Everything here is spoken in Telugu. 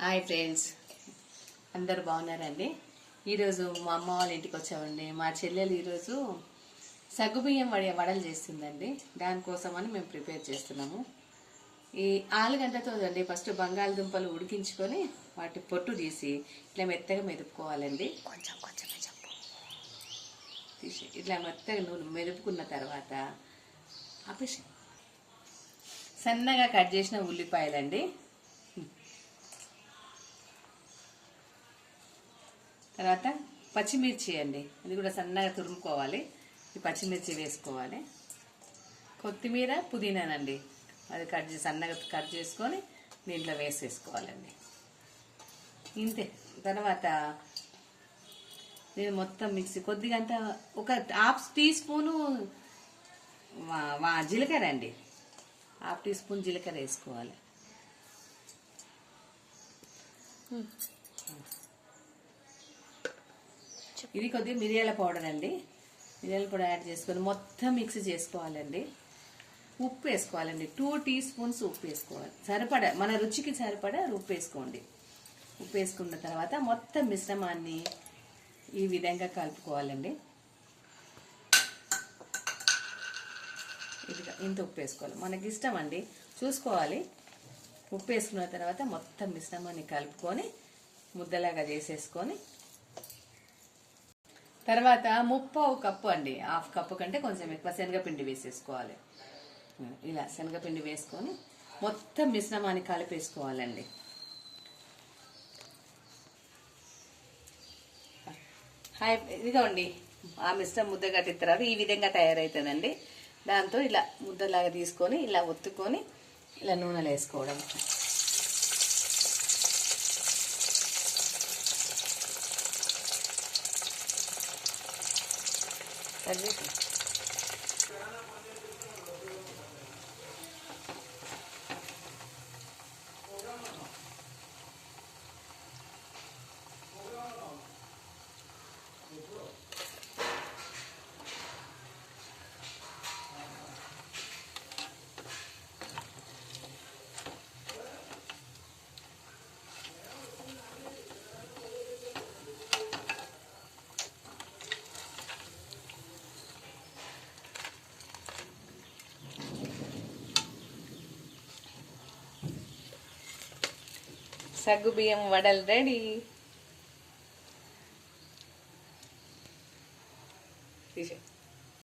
హాయ్ ఫ్రెండ్స్, అందరు బాగున్నారండి. ఈరోజు మా అమ్మ వాళ్ళ ఇంటికి వచ్చామండి. మా చెల్లెలు ఈరోజు సగ్గుబియ్యం వడలు చేస్తుందండి. దానికోసమని మేము ప్రిపేర్ చేస్తున్నాము. ఈ ఆలుగడ్డతో అండి ఫస్ట్ బంగాళదుంపలు ఉడికించుకొని వాటి పొట్టు తీసి ఇట్లా మెత్తగా మెదుపుకోవాలండి. కొంచెం తీసి ఇట్లా మెత్తగా నూనె మెదుపుకున్న తర్వాత సన్నగా కట్ చేసిన ఉల్లిపాయలండి, తర్వాత పచ్చిమిర్చి అండి, అది కూడా సన్నగా తురుముకోవాలి. ఈ పచ్చిమిర్చి వేసుకోవాలి. కొత్తిమీర పుదీనానండి, అది సన్నగా కట్ చేసుకొని దీంట్లో వేసేసుకోవాలండి. ఇంతే. తర్వాత నేను మొత్తం మిక్సీ కొద్దిగా అంతా ఒక హాఫ్ టీ స్పూను జీలకర్ర అండి, హాఫ్ టీ స్పూన్ జీలకర్ర వేసుకోవాలి. ఇది కొద్దిగా మిరియాల పౌడర్ అండి, మిరియాల పౌడర్ యాడ్ చేసుకొని మొత్తం మిక్స్ చేసుకోవాలండి. ఉప్పు వేసుకోవాలండి, 2 టీ స్పూన్స్ ఉప్పు వేసుకోవాలి. సరిపడా మన రుచికి సరిపడా ఉప్పు వేసుకోండి. ఉప్పు వేసుకున్న తర్వాత మొత్తం మిశ్రమాన్ని ఈ విధంగా కలుపుకోవాలండి. ఇంత ఉప్పు వేసుకోవాలి, మనకి ఇష్టం అండి, చూసుకోవాలి. ఉప్పు వేసుకున్న తర్వాత మొత్తం మిశ్రమాన్ని కలుపుకొని ముద్దలాగా చేసేసుకొని తర్వాత 1/2 కప్పు అండి, హాఫ్ కప్పు కంటే కొంచెం ఎక్కువ శనగపిండి వేసేసుకోవాలి. ఇలా శనగపిండి వేసుకొని మొత్తం మిశ్రమాన్ని కలిపేసుకోవాలండి. ఇదిగోండి, ఆ మిశ్రమం ముద్ద కట్టిన తర్వాత ఈ విధంగా తయారవుతుందండి. దాంతో ఇలా ముద్దలాగా తీసుకొని ఇలా ఒత్తుకొని ఇలా నూనెలో వేసుకోవడం. సగ్గుబియ్యం వడలు రెడీ.